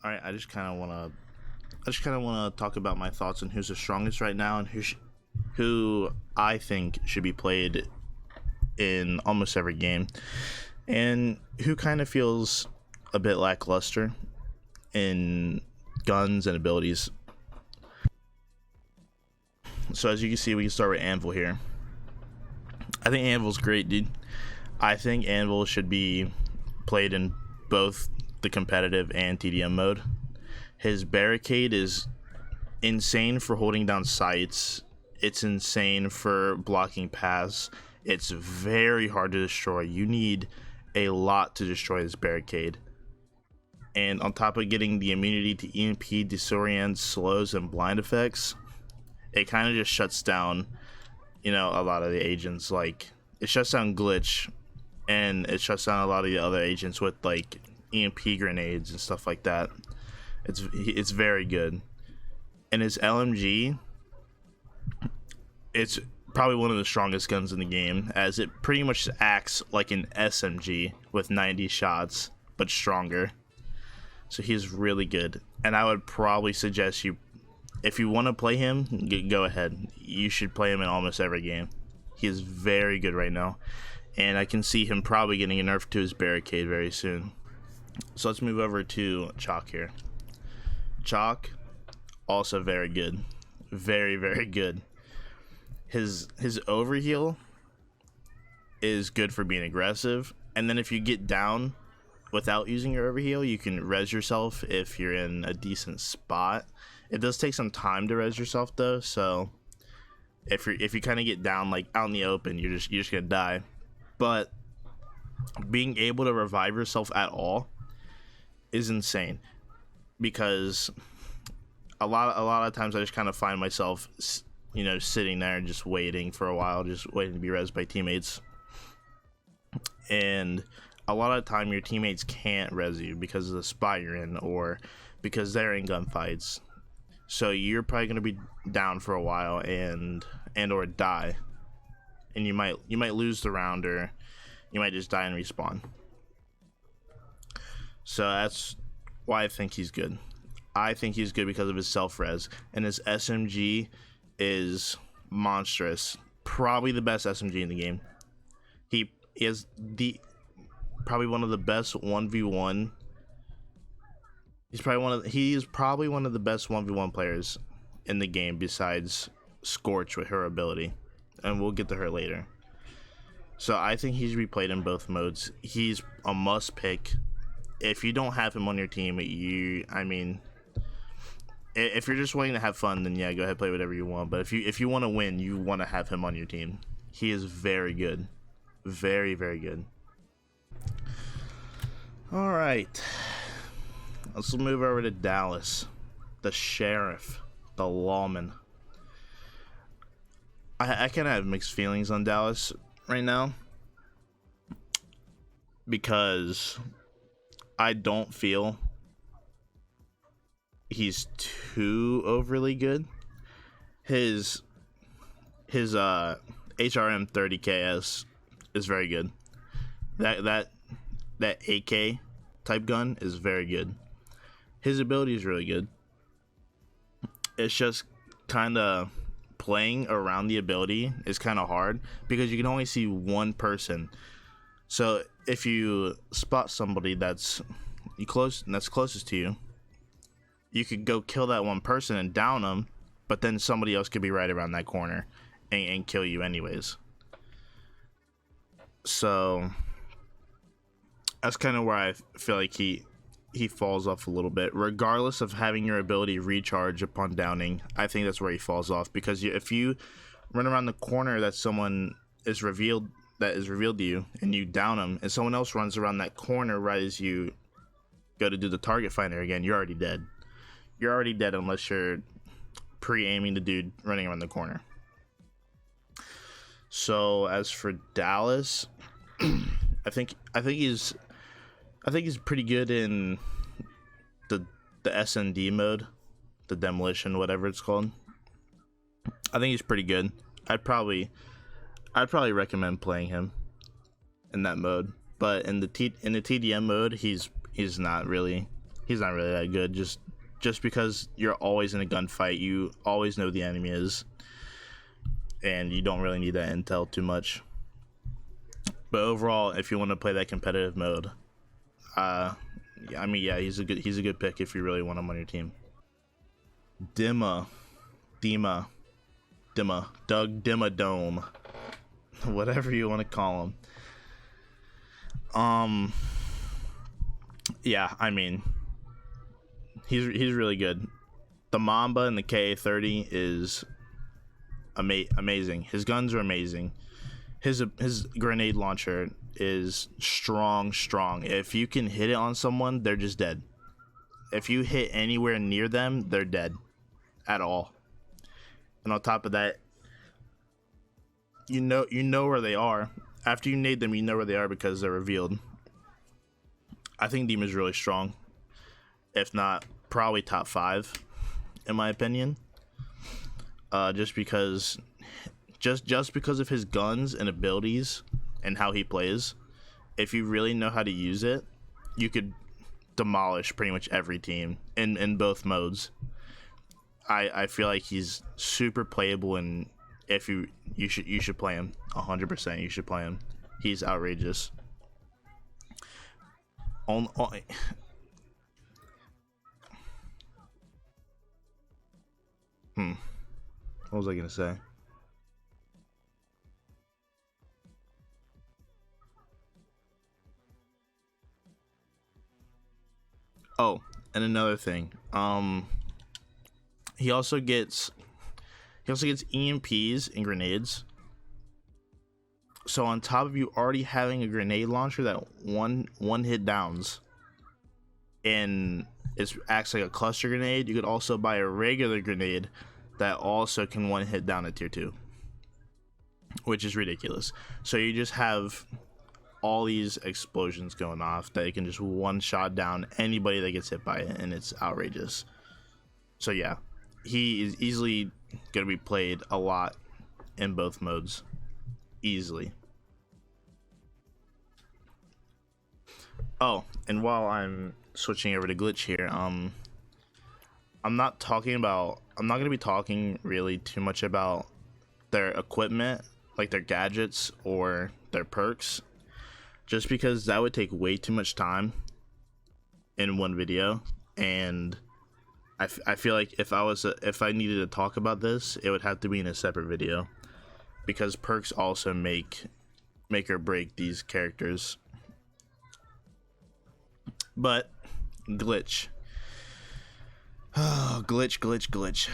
All right, I just kind of want to talk about my thoughts on who's the strongest right now and who I think should be played in almost every game, and who kind of feels a bit lackluster in guns and abilities. So as you can see, we can start with Anvil here. I think Anvil's great, dude. I think Anvil should be played in both the competitive and TDM mode. His barricade is insane for holding down sights. It's insane for blocking paths. It's very hard to destroy. You need a lot to destroy this barricade. And on top of getting the immunity to EMP, disorient, slows, and blind effects, it kind of just shuts down, a lot of the agents. Like, it shuts down Glitch, and it shuts down a lot of the other agents with, like, EMP grenades and stuff like that. It's very good. And his LMG, it's probably one of the strongest guns in the game, as it pretty much acts like an SMG with 90 shots, but stronger. So he's really good. And I would probably suggest you, if you want to play him, go ahead. You should play him in almost every game. He is very good right now. And I can see him probably getting a nerf to his barricade very soon. So let's move over to Chalk here. Chalk, also very good. Very, very good. His overheal is good for being aggressive. And then if you get down without using your overheal, you can res yourself if you're in a decent spot. It does take some time to res yourself though, so if you kind of get down like out in the open, you're just gonna die. But being able to revive yourself at all is insane, because a lot of times I just kind of find myself sitting there and just waiting for a while, just waiting to be rezzed by teammates. And a lot of the time your teammates can't res you because of the spot you're in, or because they're in gunfights. So you're probably going to be down for a while and or die. And you might lose the round, or you might just die and respawn. So that's why I think he's good. I think he's good because of his self-res, and his SMG is monstrous. Probably the best SMG in the game. He is probably one of the best 1v1. He is probably one of the best 1v1 players in the game, besides Scorch with her ability, and we'll get to her later. So I think he should be played in both modes. He's a must pick. If you don't have him on your team, if you're just wanting to have fun, then yeah, go ahead, play whatever you want. But if you want to win, you want to have him on your team. He is very good. Very, very good. All right. Let's move over to Dallas, the sheriff, the lawman. I kind of have mixed feelings on Dallas right now, because I don't feel he's too overly good. His HRM 30KS is very good. That AK type gun is very good. His ability is really good. It's just kind of playing around the ability is kind of hard, because you can only see one person. So if you spot somebody that's closest to you, you could go kill that one person and down them, but then somebody else could be right around that corner and kill you anyways. So that's kind of where I feel like he falls off a little bit. Regardless of having your ability recharge upon downing, I think that's where he falls off, because if you run around the corner that someone is revealed to you, and you down them, and someone else runs around that corner right as you go to do the target finder again, you're already dead. You're already dead unless you're pre-aiming the dude running around the corner. So as for Dallas, I think he's pretty good in the SND mode, the demolition, whatever it's called. I think he's pretty good. I'd probably recommend playing him in that mode. But in the TDM mode, he's not really He's not really that good. Just because you're always in a gunfight, you always know who the enemy is, and you don't really need that intel too much. But overall, if you want to play that competitive mode, yeah, I mean, yeah, he's a good pick if you really want him on your team. Dima, Doug Dimmadome, whatever you want to call him. Yeah, I mean, he's really good. The Mamba and the KA-30 is amazing. His guns are amazing. His grenade launcher is strong. If you can hit it on someone, they're just dead. If you hit anywhere near them, they're dead at all. And on top of that, you know where they are. After you nade them, you know where they are because they're revealed. I think Dima's really strong. If not, probably top 5, in my opinion. Just because of his guns and abilities and how he plays. If you really know how to use it, you could demolish pretty much every team in both modes. I feel like he's super playable, and if you should play him 100%. You should play him. He's outrageous. What was I gonna say? Oh, and another thing. He also gets EMPs and grenades. So on top of you already having a grenade launcher that one hit downs, and it acts like a cluster grenade, you could also buy a regular grenade that also can one hit down at tier 2, which is ridiculous. So you just have all these explosions going off that you can just one shot down anybody that gets hit by it, and it's outrageous. So yeah, he is easily going to be played a lot in both modes. Easily. Oh, and while I'm switching over to Glitch here, I'm not going to be talking really too much about their equipment, like their gadgets or their perks, just because that would take way too much time in one video, and I feel like if I needed to talk about this, it would have to be in a separate video, because perks also make or break these characters. But Glitch. Oh, Glitch.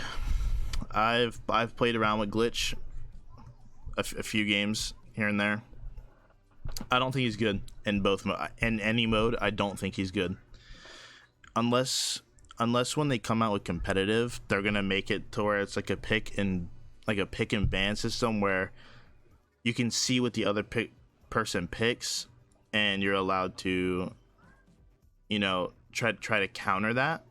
I've played around with Glitch a few games here and there. I don't think he's good in in any mode. I don't think he's good. Unless when they come out with competitive, they're gonna make it to where it's like a pick and ban system where you can see what the other person picks, and you're allowed to, try to counter that.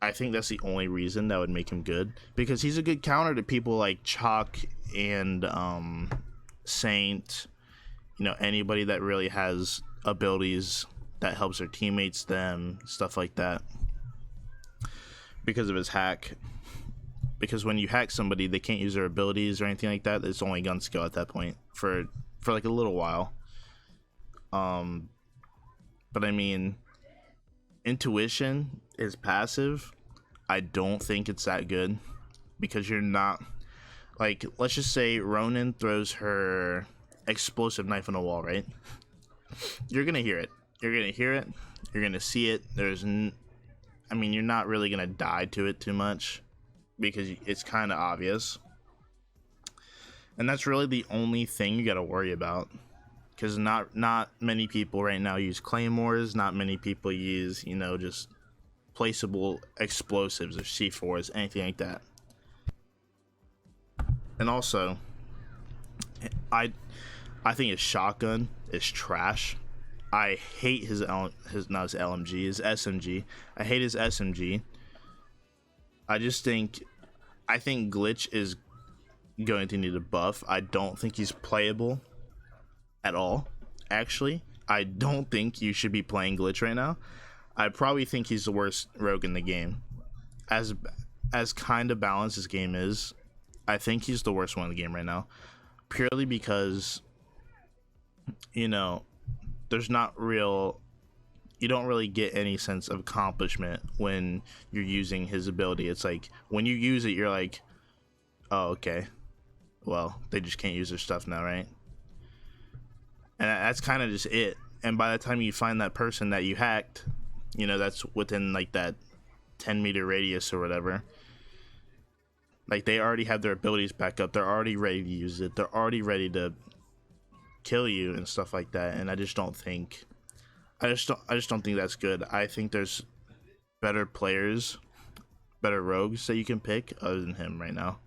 I think that's the only reason that would make him good, because he's a good counter to people like Chalk and Saint. Anybody that really has abilities that helps their teammates, stuff like that, because of his hack. Because when you hack somebody, they can't use their abilities or anything like that. It's only gun skill at that point for like a little while. But I mean, intuition is passive. I don't think it's that good, because you're not, like, let's just say Ronan throws her explosive knife on a wall, right? You're gonna hear it. You're gonna see it. You're not really gonna die to it too much, because it's kind of obvious, and that's really the only thing you got to worry about, because not many people right now use claymores. Not many people use just placeable explosives or C4s, anything like that. And also, I think his shotgun is trash. I hate his SMG. I hate his SMG. I think Glitch is going to need a buff. I don't think he's playable at all. Actually, I don't think you should be playing Glitch right now. I probably think he's the worst rogue in the game. As kind of balanced as game is, I think he's the worst one in the game right now. Purely because, you know, there's not real, you don't really get any sense of accomplishment when you're using his ability. It's like when you use it, you're like, oh, okay, well, they just can't use their stuff now, right? And that's kind of just it. And by the time you find that person that you hacked, you know, that's within like that 10-meter radius or whatever, like they already have their abilities back up. They're already ready to use it. They're already ready to kill you and stuff like that. And I just don't think that's good. I think there's better players, better rogues that you can pick other than him right now.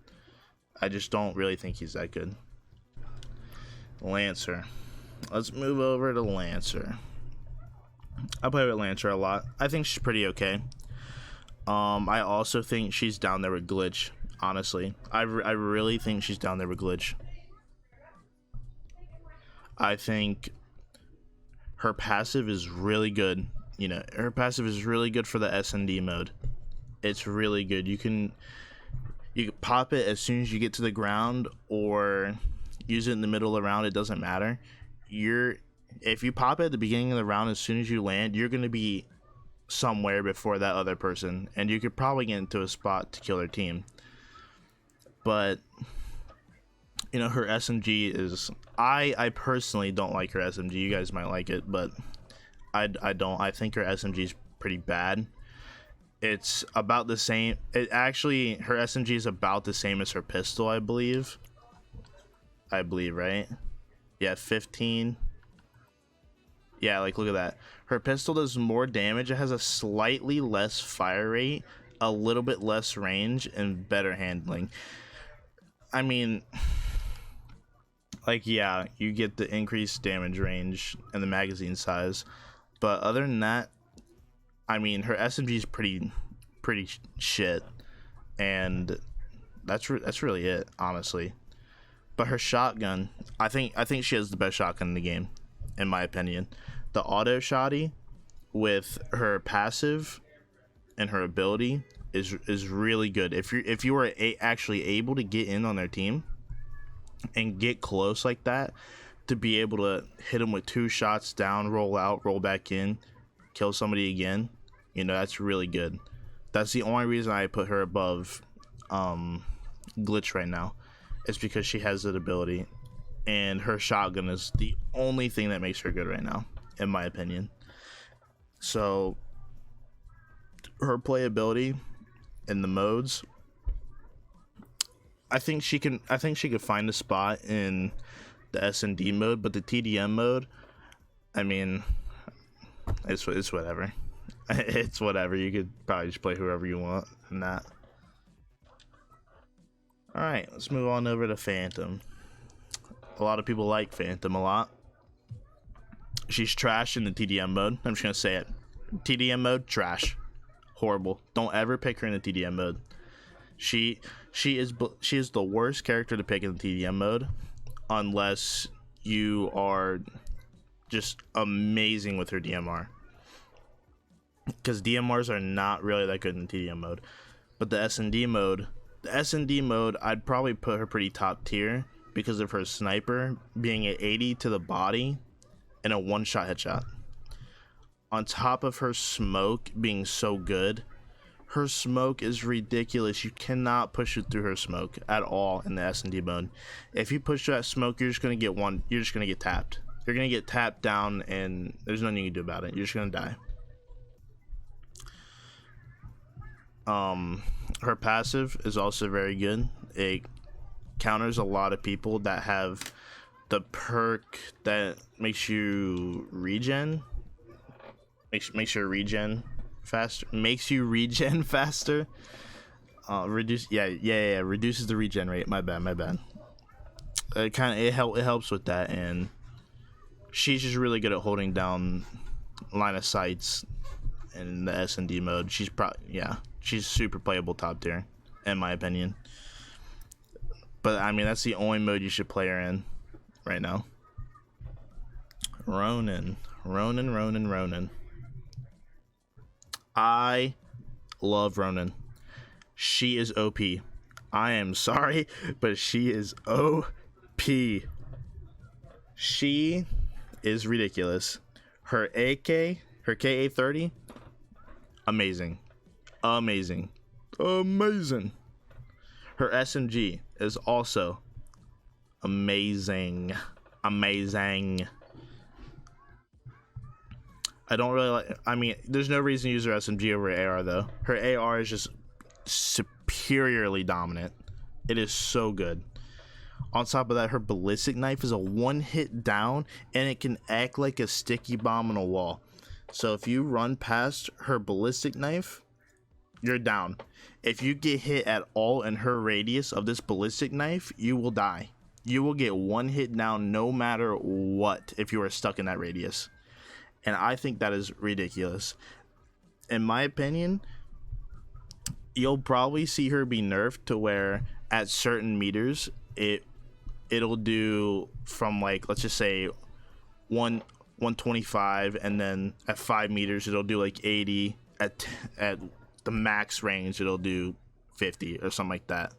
I just don't really think he's that good. Lancer. Let's move over to Lancer. I play with Lancer a lot. I think she's pretty okay. I also think she's down there with Glitch, honestly. I really think she's down there with Glitch. I think her passive is really good. You know, her passive is really good for the S&D mode. It's really good. You can pop it as soon as you get to the ground or use it in the middle of the round. It doesn't matter. If you pop it at the beginning of the round, as soon as you land, you're going to be somewhere before that other person, and you could probably get into a spot to kill their team. But you know, her SMG is, I personally don't like her SMG. You guys might like it, but I don't. I think her SMG is pretty bad. It's about the same. Her SMG is about the same as her pistol, I believe. Right? Yeah, 15. Yeah, like look at that. Her pistol does more damage. It has a slightly less fire rate, a little bit less range, and better handling. I mean, like, yeah, you get the increased damage range and the magazine size, but other than that, I mean, her SMG is pretty shit, and that's really it, honestly. But her shotgun, I think she has the best shotgun in the game, in my opinion. The auto shotty with her passive and her ability is really good. If you were actually able to get in on their team and get close like that, to be able to hit them with 2 shots down, roll out, roll back in, kill somebody again, you know, that's really good. That's the only reason I put her above Glitch right now. It's because she has that ability, and her shotgun is the only thing that makes her good right now, in my opinion. So her playability in the modes, I think she could find a spot in the S&D mode, but the TDM mode, I mean, it's whatever. It's whatever. You could probably just play whoever you want in that. Alright, let's move on over to Phantom. A lot of people like Phantom a lot. She's trash in the TDM mode. I'm just gonna say it. TDM mode, trash. Horrible. Don't ever pick her in the TDM mode. She is the worst character to pick in the TDM mode, unless you are just amazing with her DMR. Because DMRs are not really that good in TDM mode. But the S&D mode, I'd probably put her pretty top tier because of her sniper being at 80 to the body and a 1-shot headshot. On top of her smoke being so good, her smoke is ridiculous. You cannot push it through her smoke at all in the S&D mode. If you push that smoke, you're just gonna get tapped. You're gonna get tapped down, and there's nothing you can do about it. You're just gonna die. Her passive is also very good. It counters a lot of people that have the perk that makes you regen. Makes your regen faster. Makes you regen faster. Reduces the regen rate. My bad. It helps with that, and she's just really good at holding down line of sights in the S&D mode. She's super playable top tier, in my opinion. But I mean, that's the only mode you should play her in right now. Ronan. I love Ronan. She is OP. I am sorry, but she is OP. She is ridiculous. Her AK, her KA-30, amazing. Amazing. Amazing. Her SMG is also amazing. Amazing. I don't really like, I mean, there's no reason to use her SMG over AR though. Her AR is just superiorly dominant. It is so good. On top of that, her ballistic knife is a one hit down and it can act like a sticky bomb on a wall. So if you run past her ballistic knife, you're down. If you get hit at all in her radius of this ballistic knife, you will die. You will get one hit down no matter what if you are stuck in that radius. And I think that is ridiculous. In my opinion, you'll probably see her be nerfed to where at certain meters it'll do from, like, let's just say 125, and then at 5 meters it'll do like 80. At the max range it'll do 50 or something like that.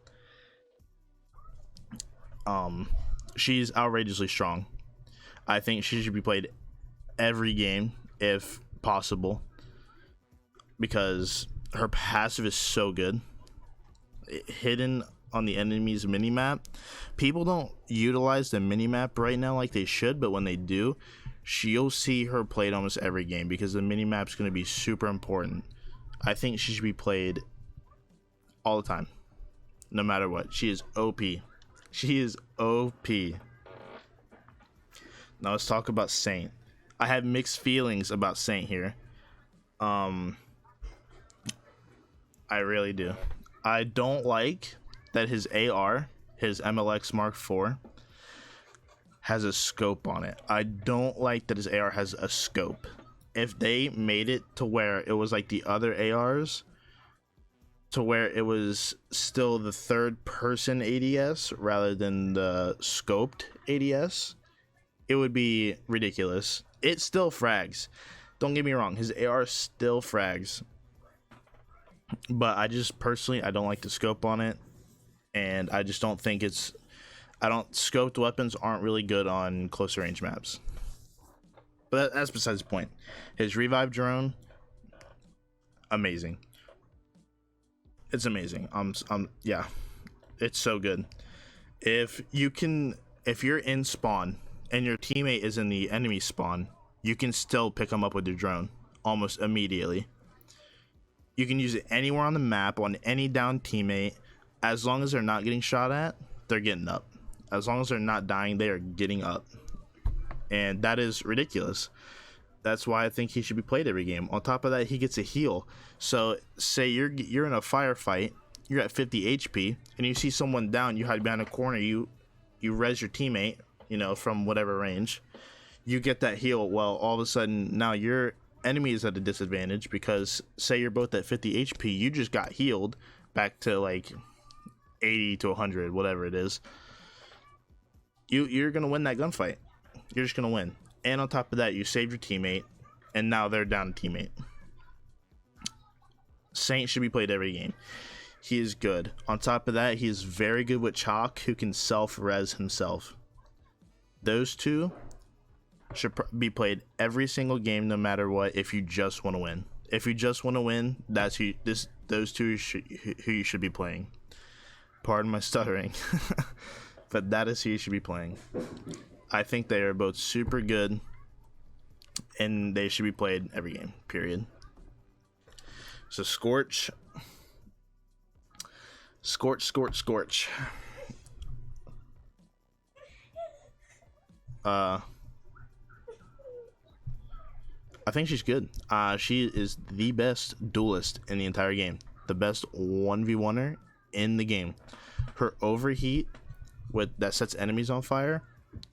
She's outrageously strong. I think she should be played every game if possible, because her passive is so good. Hidden on the enemy's minimap, people don't utilize the minimap right now like they should, but when they do, you'll see her played almost every game because the minimap's going to be super important. I think she should be played all the time, no matter what. She is OP. She is OP. Now let's talk about Saint. I have mixed feelings about Saint here. I really do. I don't like that his AR, his MLX Mark IV, has a scope on it. I don't like that his AR has a scope. If they made it to where it was like the other ARs, to where it was still the third person ADS rather than the scoped ADS, it would be ridiculous. It still frags. Don't get me wrong, his AR still frags. But I just personally, I don't like the scope on it. And I just don't think it's, scoped weapons aren't really good on closer range maps. But that's besides the point. His revive drone, amazing. It's amazing. Yeah, it's so good. If you're in spawn and your teammate is in the enemy spawn, you can still pick them up with your drone almost immediately. You can use it anywhere on the map on any down teammate. As long as they're not getting shot at, they're getting up. As long as they're not dying, they are getting up. And that is ridiculous. That's why I think he should be played every game. On top of that, he gets a heal. So say you're in a firefight, you're at 50 HP, and you see someone down, you hide behind a corner, you res your teammate, from whatever range. You get that heal. Well, all of a sudden now your enemy is at a disadvantage because say you're both at 50 HP, you just got healed back to like 80 to 100, whatever it is. You're gonna win that gunfight. You're just gonna win. And on top of that, you saved your teammate, and now they're down a teammate. Saint should be played every game. He is good. On top of that, he is very good with Chalk, who can self-res himself. Those two should be played every single game, no matter what, if you just want to win. If you just want to win, those two who you should be playing. Pardon my stuttering. But that is who you should be playing. I think they are both super good, and they should be played every game, period. So Scorch. I think she's good. She is the best duelist in the entire game. The best 1v1er in the game. Her overheat that sets enemies on fire,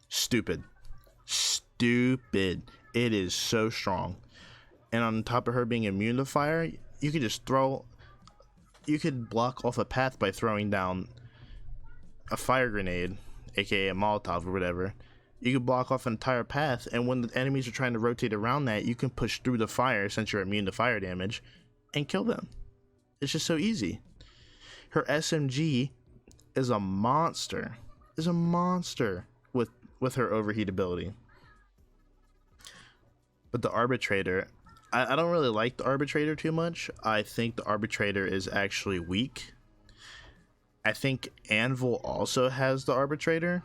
stupid. It is so strong. And on top of her being immune to fire, you could block off a path by throwing down a fire grenade, aka a Molotov or whatever. You could block off an entire path, and when the enemies are trying to rotate around that, you can push through the fire since you're immune to fire damage. and kill them. It's just so easy. Her SMG is a monster. Is a monster with her overheat ability. But the Arbitrator, I don't really like the Arbitrator too much. I think the Arbitrator is actually weak. I think Anvil also has the Arbitrator,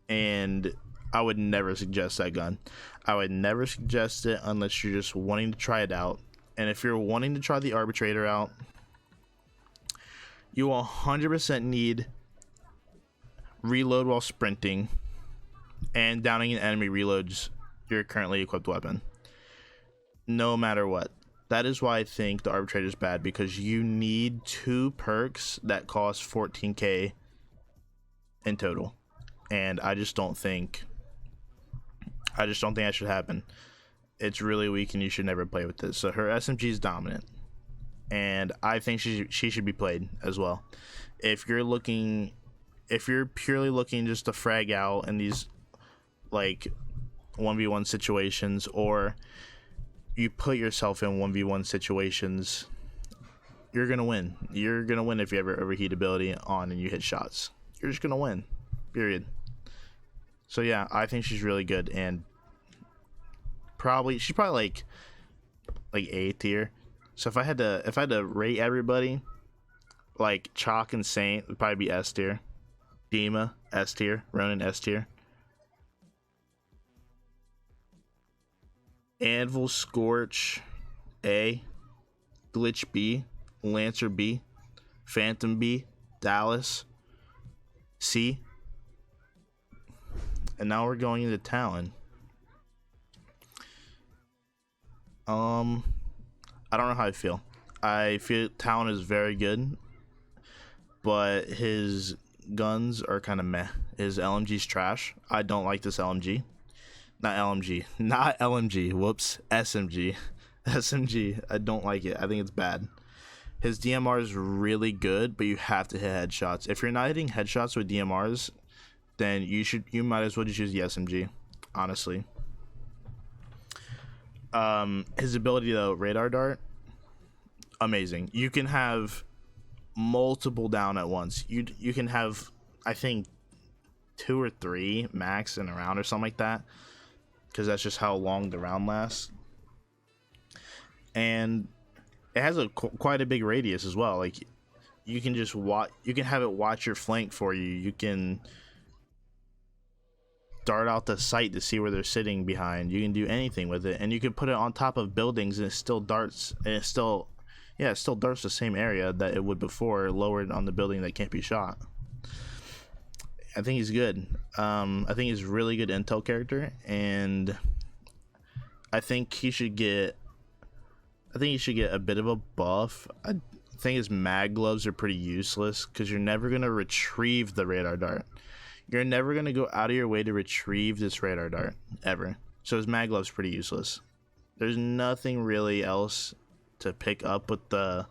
and I would never suggest that gun. I would never suggest it unless you're just wanting to try it out. And if you're wanting to try the Arbitrator out, you 100% need reload while sprinting and downing an enemy reloads your currently equipped weapon. No matter what. That is why I think the Arbitrator is bad, because you need 2 perks that cost 14k in total, and I just don't think that should happen. It's really weak, and you should never play with this. So her SMG is dominant, and I think she should be played as well. If you're purely looking just to frag out in these like 1v1 situations, or you put yourself in 1v1 situations, you're gonna win. You're gonna win if you have your overheat ability on and you hit shots. You're just gonna win, period. So yeah, I think she's really good, and she's probably like A tier. So if I had to rate everybody, like Chalk and Saint, it would probably be S tier. Dima S tier. Ronan S tier. Anvil, Scorch A, Glitch B, Lancer B, Phantom B, Dallas C, and now we're going into Talon. I don't know how I feel. I feel Talon is very good, but his guns are kind of meh. His LMG's trash. I don't like this LMG. Not LMG, whoops, SMG. SMG, I don't like it. I think it's bad. His DMR is really good, but you have to hit headshots. If you're not hitting headshots with DMRs, then you might as well just use the SMG, honestly. His ability though, radar dart, amazing. You can have multiple down at once. You can have, I think, 2 or 3 max in a round or something like that, because that's just how long the round lasts. And it has quite a big radius as well. Like, you can just you can have it watch your flank for you. You can dart out the sight to see where they're sitting behind. You can do anything with it, and you can put it on top of buildings, and it still darts, and it still darts the same area that it would before, lowered on the building that can't be shot. I think he's good. I think he's a really good intel character, and I think he should get a bit of a buff. I think his mag gloves are pretty useless, because you're never gonna retrieve the radar dart. You're never gonna go out of your way to retrieve this radar dart ever. So his mag gloves pretty useless. There's nothing really else to pick up with the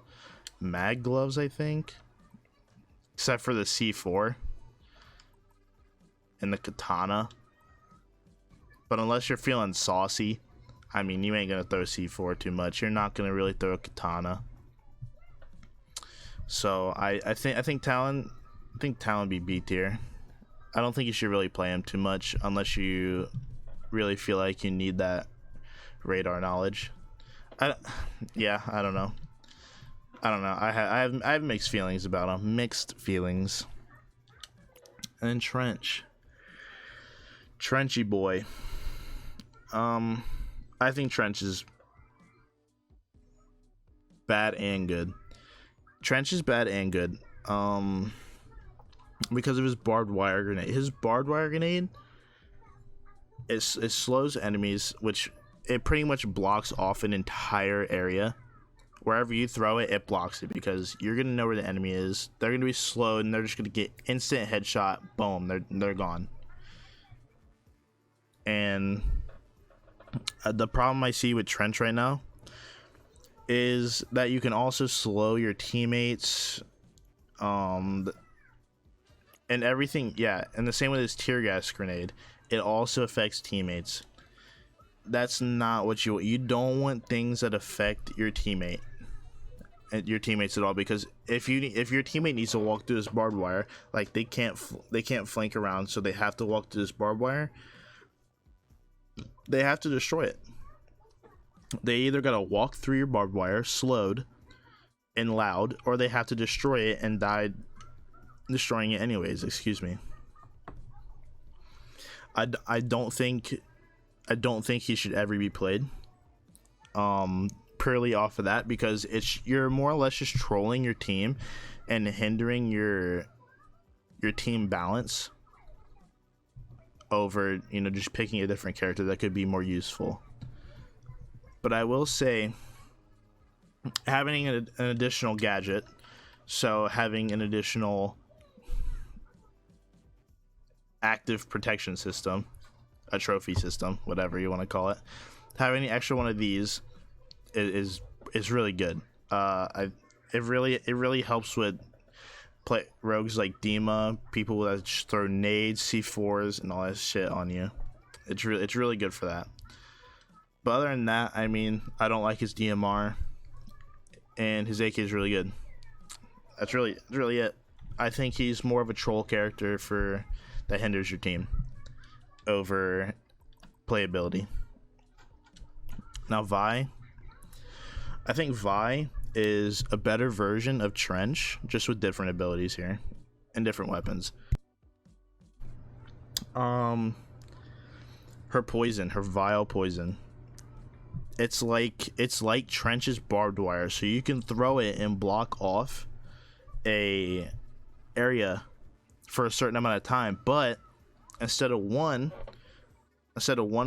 mag gloves, I think, except for the C4 and the katana. But unless you're feeling saucy, I mean, you ain't gonna throw C4 too much. You're not gonna really throw a katana. So I think Talon be B tier. I don't think you should really play him too much unless you really feel like you need that radar knowledge. I don't know. I have mixed feelings about him. Mixed feelings. And then Trenchy boy. I think Trench is bad and good. Trench is bad and good. Because of his barbed wire grenade. His barbed wire grenade, it slows enemies, which it pretty much blocks off an entire area. Wherever you throw it, it blocks it, because you're gonna know where the enemy is. They're gonna be slow, and they're just gonna get instant headshot. Boom, they're gone. And the problem I see with Trench right now is that you can also slow your teammates, and everything. Yeah, and the same with his tear gas grenade, it also affects teammates. That's not what you don't want. Things that affect your teammate. your teammates at all, because if your teammate needs to walk through this barbed wire, like they can't flank around, so they have to walk through this barbed wire. They have to destroy it. They either gotta walk through your barbed wire slowed and loud, or they have to destroy it and die destroying it anyways. Excuse me. I don't think he should ever be played. Purely off of that, because you're more or less just trolling your team and hindering your team balance over, you know, just picking a different character that could be more useful. But I will say, having an additional gadget, so having an additional active protection system, a trophy system, whatever you want to call it, having an extra one of these is really good. It really helps with rogues like Dima, people that just throw nades, C4s, and all that shit on you. It's really good for that. But other than that, I mean, I don't like his DMR, and his AK is really good. That's really it. I think he's more of a troll character that hinders your team over playability. Now Vi, I think Vi is a better version of Trench, just with different abilities here and different weapons. Her poison, her vile poison, it's like Trench's barbed wire, so you can throw it and block off a area for a certain amount of time, but instead of one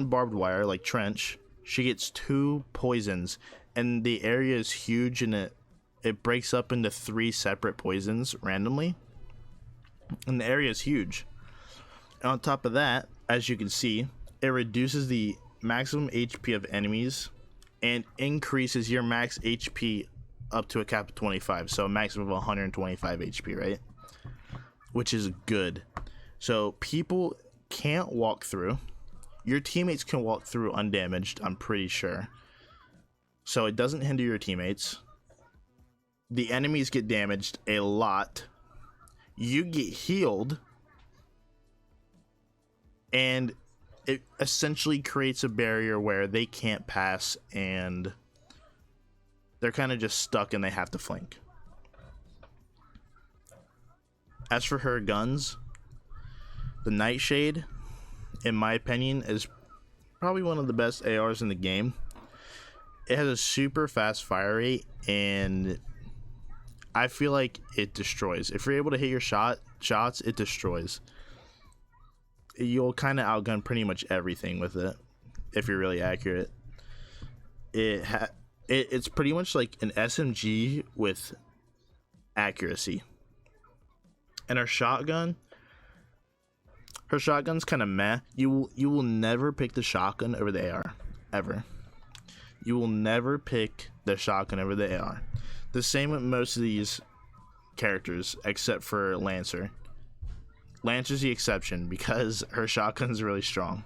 barbed wire like Trench, she gets 2 poisons, and the area is huge, and it breaks up into 3 separate poisons randomly, and the area is huge. And on top of that, as you can see, it reduces the maximum HP of enemies and increases your max HP up to a cap of 25, so a maximum of 125 HP, right? Which is good. So people can't walk through. Your teammates can walk through undamaged, I'm pretty sure. So it doesn't hinder your teammates. The enemies get damaged a lot. You get healed. And it essentially creates a barrier where they can't pass, and they're kind of just stuck and they have to flank. As for her guns, the Nightshade, in my opinion, is probably one of the best ARs in the game. It has a super fast fire rate, and I feel like it destroys. If you're able to hit your shots, it destroys. You'll kind of outgun pretty much everything with it if you're really accurate. It's pretty much like an SMG with accuracy. And her shotgun's kind of meh. You will never pick the shotgun over the AR, ever. You will never pick the shotgun over the AR. The same with most of these characters, except for Lancer. Lancer's the exception because her shotgun's really strong.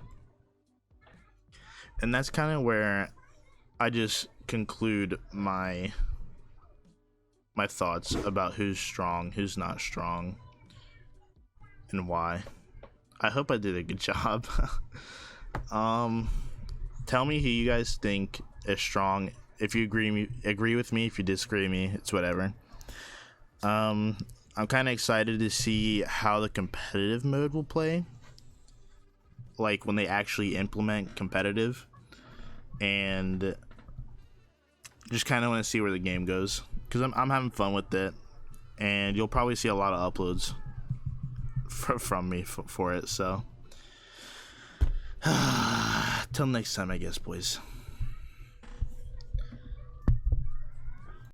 And that's kind of where I just conclude my thoughts about who's strong, who's not strong, and why. I hope I did a good job. Tell me who you guys think is strong. If you agree with me, if you disagree with me, it's whatever. I'm kind of excited to see how the competitive mode will play, like when they actually implement competitive, and just kind of want to see where the game goes, because I'm having fun with it, and you'll probably see a lot of uploads from me for it. So till next time, I guess, boys.